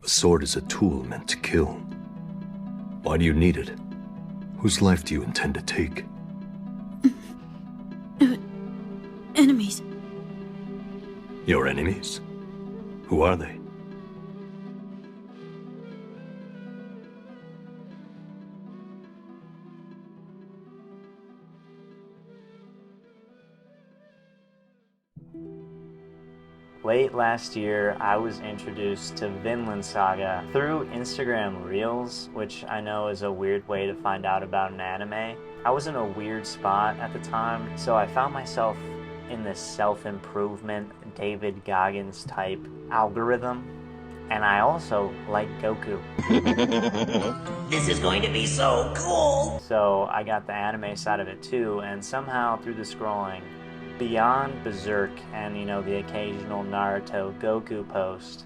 A sword is a tool meant to kill. Why do you need it? Whose life do you intend to take? Enemies. Your enemies? Who are they? Late last year, I was introduced to Vinland Saga through Instagram Reels, which I know is a weird way to find out about an anime. I was in a weird spot at the time, so I found myself in this self-improvement, David Goggins type algorithm, and I also like Goku. This is going to be so cool! So I got the anime side of it too, and somehow through the scrolling, beyond Berserk and, the occasional Naruto Goku post,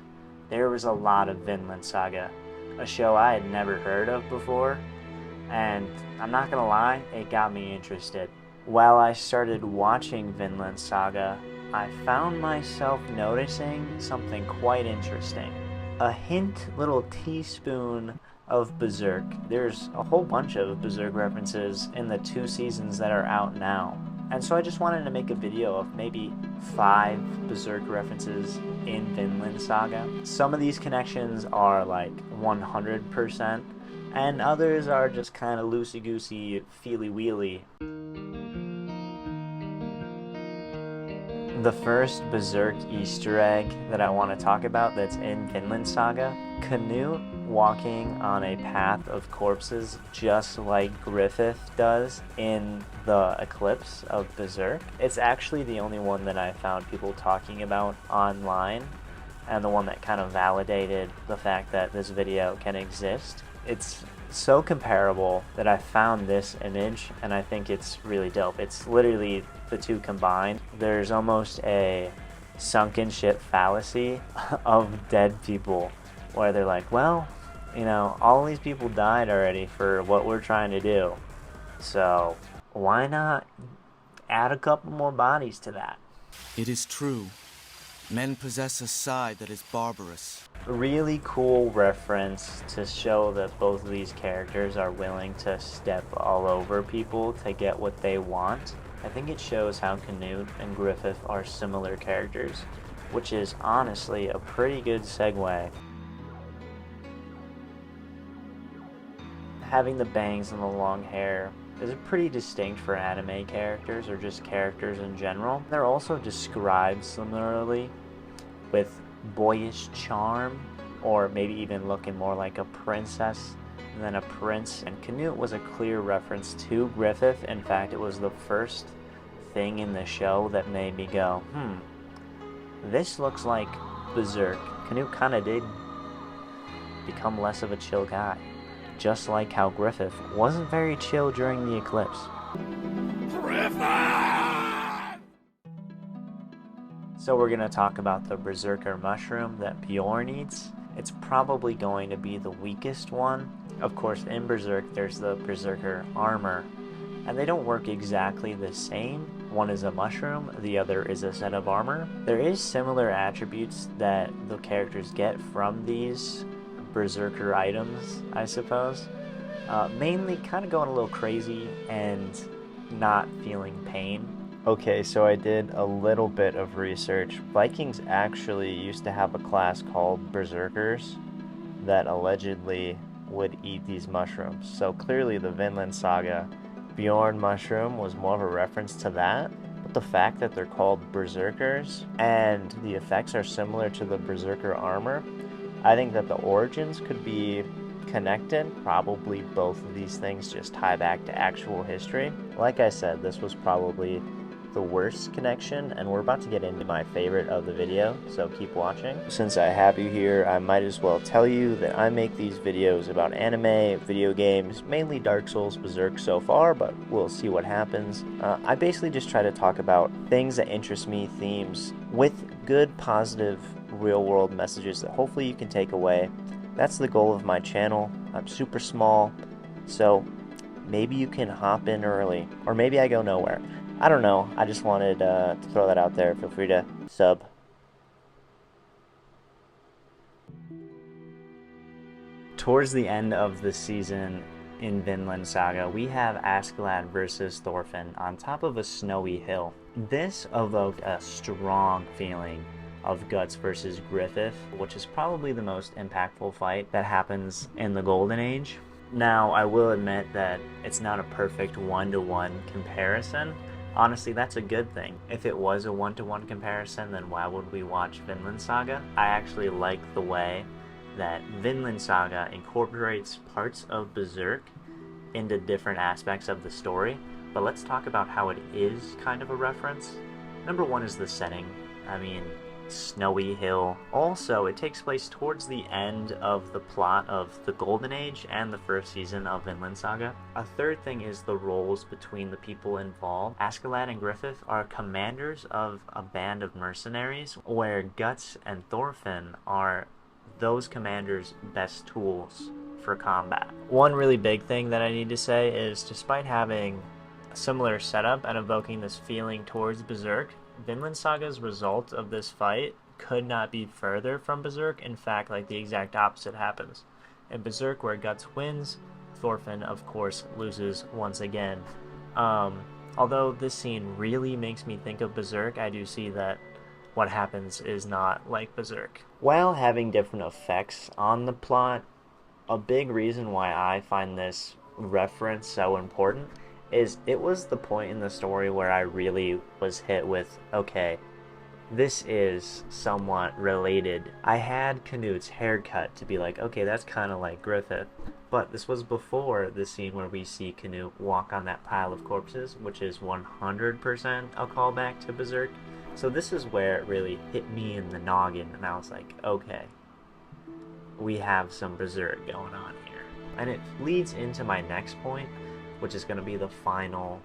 there was a lot of Vinland Saga, a show I had never heard of before, and I'm not gonna lie, it got me interested. While I started watching Vinland Saga, I found myself noticing something quite interesting. A little teaspoon of Berserk. There's a whole bunch of Berserk references in the 2 seasons that are out now. And so I just wanted to make a video of maybe 5 Berserk references in Vinland Saga. Some of these connections are like 100%, and others are just kind of loosey-goosey, feely-wheely. The first Berserk Easter egg that I want to talk about that's in Vinland Saga, Canute walking on a path of corpses just like Griffith does in the Eclipse of Berserk. It's actually the only one that I found people talking about online, and the one that kind of validated the fact that this video can exist. It's so comparable that I found this image, and I think it's really dope. It's literally the two combined. There's almost a sunken ship fallacy of dead people, where they're like, well, all these people died already for what we're trying to do, so why not add a couple more bodies to that? It is true. Men possess a side that is barbarous. A really cool reference to show that both of these characters are willing to step all over people to get what they want. I think it shows how Canute and Griffith are similar characters, which is honestly a pretty good segue. Having the bangs and the long hair is pretty distinct for anime characters, or just characters in general. They're also described similarly, with boyish charm, or maybe even looking more like a princess than a prince. And Canute was a clear reference to Griffith. In fact, it was the first thing in the show that made me go, this looks like Berserk. Canute kind of did become less of a chill guy, just like how Griffith wasn't very chill during the eclipse. Griffith! So we're going to talk about the Berserker mushroom that Bjorn eats. It's probably going to be the weakest one. Of course, in Berserk, there's the Berserker armor, and they don't work exactly the same. One is a mushroom, the other is a set of armor. There is similar attributes that the characters get from these Berserker items, I suppose. Mainly kind of going a little crazy and not feeling pain. Okay, so I did a little bit of research. Vikings actually used to have a class called Berserkers that allegedly would eat these mushrooms. So clearly the Vinland Saga Bjorn mushroom was more of a reference to that. But the fact that they're called Berserkers and the effects are similar to the Berserker armor, I think that the origins could be connected. Probably both of these things just tie back to actual history. Like I said, this was probably the worst connection, and we're about to get into my favorite of the video, so keep watching. Since I have you here, I might as well tell you that I make these videos about anime, video games, mainly Dark Souls, Berserk so far, but we'll see what happens. I basically just try to talk about things that interest me, themes, with good, positive, real-world messages that hopefully you can take away. That's the goal of my channel. I'm super small, so maybe you can hop in early, or maybe I go nowhere. I don't know, I just wanted to throw that out there. Feel free to sub. Towards the end of the season in Vinland Saga, we have Askeladd versus Thorfinn on top of a snowy hill. This evoked a strong feeling of Guts versus Griffith, which is probably the most impactful fight that happens in the Golden Age. Now, I will admit that it's not a perfect one-to-one comparison. Honestly, that's a good thing. If it was a one-to-one comparison, then why would we watch Vinland Saga? I actually like the way that Vinland Saga incorporates parts of Berserk into different aspects of the story, but let's talk about how it is kind of a reference. Number one is the setting. I mean, snowy hill. Also, it takes place towards the end of the plot of the Golden Age and the first season of Vinland Saga. A third thing is the roles between the people involved. Askeladd and Griffith are commanders of a band of mercenaries, where Guts and Thorfinn are those commanders' best tools for combat. One really big thing that I need to say is, despite having a similar setup and evoking this feeling towards Berserk, Vinland Saga's result of this fight could not be further from Berserk. In fact, like, the exact opposite happens. In Berserk, where Guts wins, Thorfinn, of course, loses once again. Although this scene really makes me think of Berserk, I do see that what happens is not like Berserk. While having different effects on the plot, a big reason why I find this reference so important is it was the point in the story where I really was hit with, okay, this is somewhat related. I had Canute's haircut to be like, okay, that's kind of like Griffith. But this was before the scene where we see Canute walk on that pile of corpses, which is 100% a callback to Berserk. So this is where it really hit me in the noggin, and I was like, okay, we have some Berserk going on here. And it leads into my next point, which is going to be the final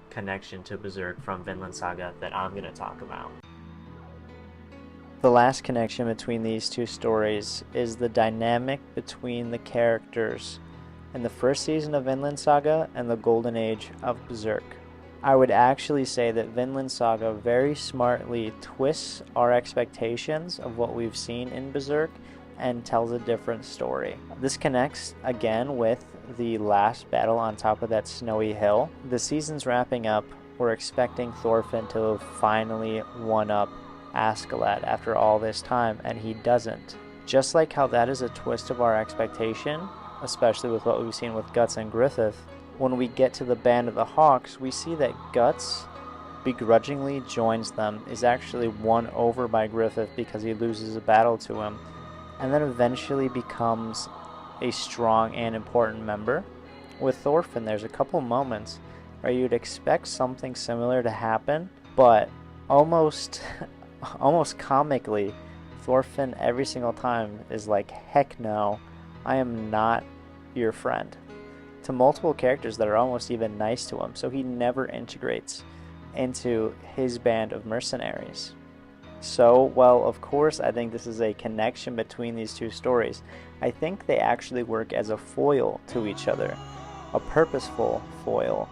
connection to Berserk from Vinland Saga that I'm going to talk about. The last connection between these two stories is the dynamic between the characters in the first season of Vinland Saga and the Golden Age of Berserk. I would actually say that Vinland Saga very smartly twists our expectations of what we've seen in Berserk and tells a different story. This connects again with the last battle on top of that snowy hill. The season's wrapping up. We're expecting Thorfinn to finally one-up Askeladd after all this time, and he doesn't. Just like how that is a twist of our expectation, especially with what we've seen with Guts and Griffith, when we get to the Band of the Hawks, we see that Guts begrudgingly joins them, is actually won over by Griffith because he loses a battle to him, and then eventually becomes a strong and important member. With Thorfinn, there's a couple moments where you'd expect something similar to happen, but almost comically, Thorfinn every single time is like, heck no, I am not your friend, to multiple characters that are almost even nice to him, so he never integrates into his band of mercenaries. So, well, of course, I think this is a connection between these two stories. I think they actually work as a foil to each other, a purposeful foil.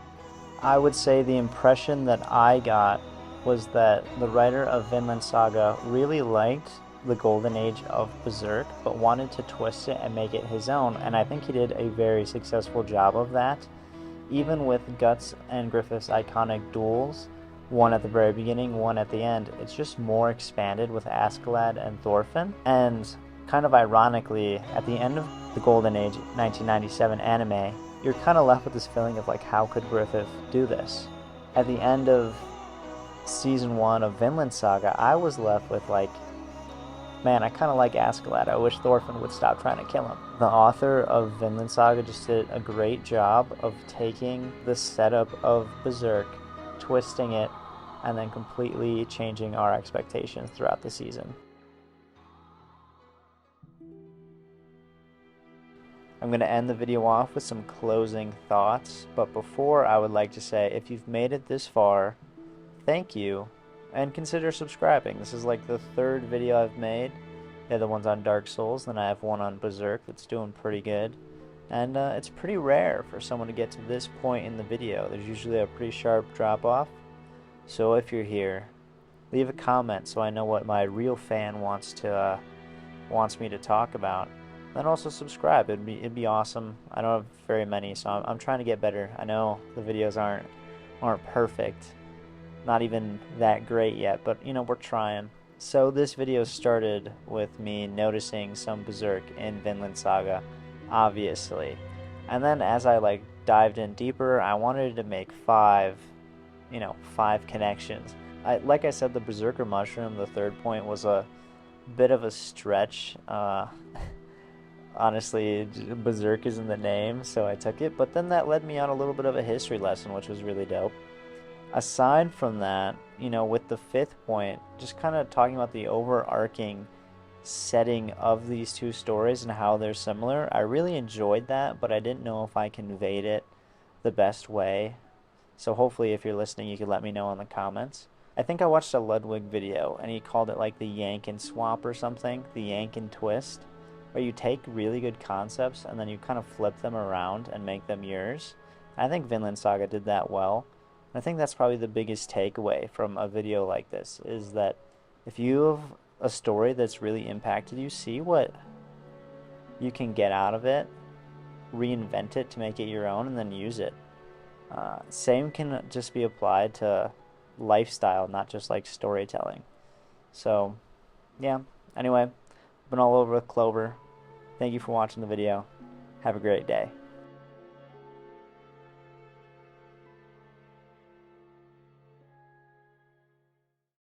I would say the impression that I got was that the writer of Vinland Saga really liked the Golden Age of Berserk, but wanted to twist it and make it his own, and I think he did a very successful job of that. Even with Guts and Griffith's iconic duels, one at the very beginning, one at the end, it's just more expanded with Askeladd and Thorfinn. And kind of ironically, at the end of the Golden Age 1997 anime, you're kind of left with this feeling of like, how could Griffith do this? At the end of season 1 of Vinland Saga, I was left with like, man, I kind of like Askeladd. I wish Thorfinn would stop trying to kill him. The author of Vinland Saga just did a great job of taking the setup of Berserk, twisting it, and then completely changing our expectations throughout the season. I'm going to end the video off with some closing thoughts, but before, I would like to say, if you've made it this far, thank you, and consider subscribing. This is like the third video I've made. The other one's on Dark Souls, then I have one on Berserk that's doing pretty good. And it's pretty rare for someone to get to this point in the video. There's usually a pretty sharp drop-off. So if you're here, leave a comment so I know what my real fan wants me to talk about. then also subscribe. It'd be awesome. I don't have very many, so I'm trying to get better. I know the videos aren't perfect, not even that great yet, but you know, we're trying. So this video started with me noticing some Berserk in Vinland Saga, obviously, and then as I like dived in deeper, I wanted to make five connections. Like I said, the Berserker mushroom, the third point, was a bit of a stretch. Honestly, Berserk is in the name, so I took it, but then that led me on a little bit of a history lesson, which was really dope. Aside from that, you know, with the fifth point, just kind of talking about the overarching setting of these two stories and how they're similar, I really enjoyed that, but I didn't know if I conveyed it the best way. So hopefully if you're listening, you could let me know in the comments. I think I watched a Ludwig video, and he called it like the yank and swap or something, the yank and twist, where you take really good concepts and then you kind of flip them around and make them yours. I think Vinland Saga did that well. I think that's probably the biggest takeaway from a video like this, is that if you have a story that's really impacted you, see what you can get out of it, reinvent it to make it your own, and then use it. Same can just be applied to lifestyle, not just like storytelling. So yeah, anyway, been all over with Clover. Thank you for watching the video. Have a great day.